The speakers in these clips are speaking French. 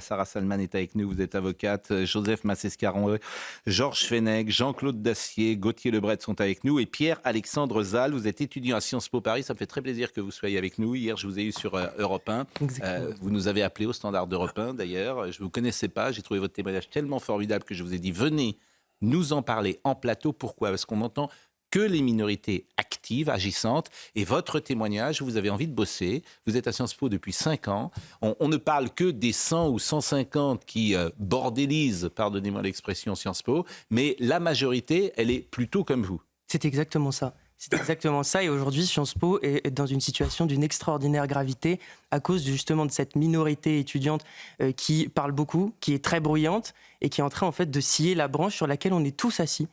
Sarah Salman est avec nous, vous êtes avocate, Joseph Massescaron, Georges Fenech, Jean-Claude Dacier, Gauthier Lebret sont avec nous et Pierre-Alexandre Zal, vous êtes étudiant à Sciences Po Paris, ça me fait très plaisir que vous soyez avec nous. Hier, je vous ai eu sur Europe 1, vous nous avez appelé au standard d'Europe 1 d'ailleurs, je ne vous connaissais pas, j'ai trouvé votre témoignage tellement formidable que je vous ai dit venez nous en parler en plateau. Pourquoi ? Parce qu'on entend que les minorités actives, agissantes. Et votre témoignage, vous avez envie de bosser. Vous êtes à Sciences Po depuis 5 ans. On ne parle que des 100 ou 150 qui bordélisent, pardonnez-moi l'expression, Sciences Po. Mais la majorité, elle est plutôt comme vous. C'est exactement ça. C'est exactement ça. Et aujourd'hui, Sciences Po est dans une situation d'une extraordinaire gravité à cause justement de cette minorité étudiante qui parle beaucoup, qui est très bruyante et qui est en train en fait de scier la branche sur laquelle on est tous assis.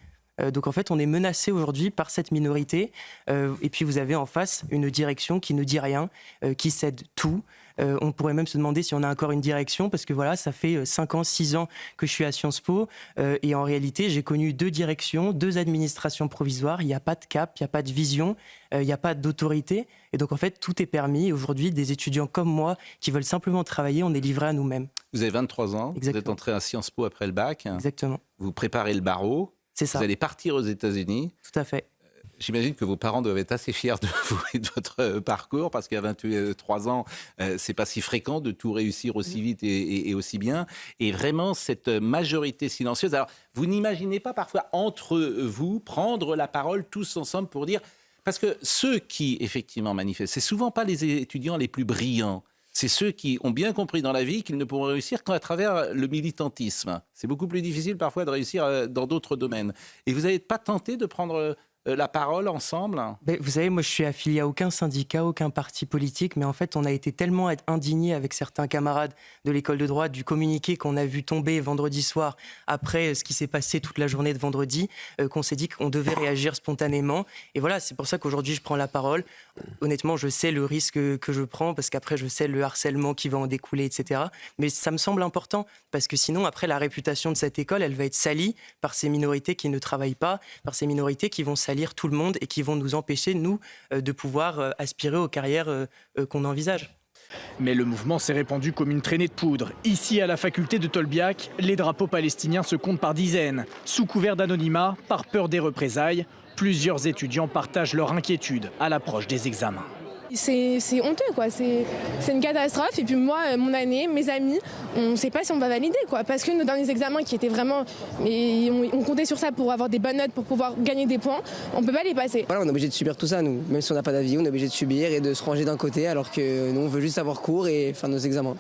Donc en fait, on est menacé aujourd'hui par cette minorité. Et puis vous avez en face une direction qui ne dit rien, qui cède tout. On pourrait même se demander si on a encore une direction, parce que voilà, ça fait 5 ans, 6 ans que je suis à Sciences Po. Et en réalité, j'ai connu 2 directions, 2 administrations provisoires. Il n'y a pas de cap, il n'y a pas de vision, il n'y a pas d'autorité. Et donc en fait, tout est permis. Aujourd'hui, des étudiants comme moi qui veulent simplement travailler, on est livrés à nous-mêmes. Vous avez 23 ans, Exactement. Vous êtes entré à Sciences Po après le bac. Exactement. Vous préparez le barreau. C'est ça. Vous allez partir aux États-Unis. Tout à fait. J'imagine que vos parents doivent être assez fiers de vous et de votre parcours, parce qu'à 23 ans, c'est pas si fréquent de tout réussir aussi vite et aussi bien. Et vraiment, cette majorité silencieuse. Alors, vous n'imaginez pas parfois entre vous prendre la parole tous ensemble pour dire... Parce que ceux qui, effectivement, manifestent, c'est souvent pas les étudiants les plus brillants. C'est ceux qui ont bien compris dans la vie qu'ils ne pourront réussir qu'à travers le militantisme. C'est beaucoup plus difficile parfois de réussir dans d'autres domaines. Et vous n'avez pas tenté de prendre la parole ensemble ? Vous savez, moi je suis affilié à aucun syndicat, aucun parti politique, mais en fait on a été tellement indignés avec certains camarades de l'école de droit du communiqué qu'on a vu tomber vendredi soir après ce qui s'est passé toute la journée de vendredi, qu'on s'est dit qu'on devait réagir spontanément. Et voilà, c'est pour ça qu'aujourd'hui je prends la parole. Honnêtement, je sais le risque que je prends, parce qu'après je sais le harcèlement qui va en découler, etc. Mais ça me semble important, parce que sinon après la réputation de cette école, elle va être salie par ces minorités qui ne travaillent pas, par ces minorités qui vont salir tout le monde et qui vont nous empêcher, nous, de pouvoir aspirer aux carrières qu'on envisage. Mais le mouvement s'est répandu comme une traînée de poudre. Ici, à la faculté de Tolbiac, les drapeaux palestiniens se comptent par dizaines. Sous couvert d'anonymat, par peur des représailles, plusieurs étudiants partagent leur inquiétude à l'approche des examens. C'est honteux, quoi. C'est une catastrophe. Et puis moi, mon année, mes amis, on ne sait pas si on va valider, quoi. Parce que nos derniers examens qui étaient vraiment... Mais on comptait sur ça pour avoir des bonnes notes, pour pouvoir gagner des points. On ne peut pas les passer. Voilà, on est obligé de subir tout ça, nous. Même si on n'a pas d'avis, on est obligé de subir et de se ranger d'un côté, alors que nous, on veut juste avoir cours et faire nos examens.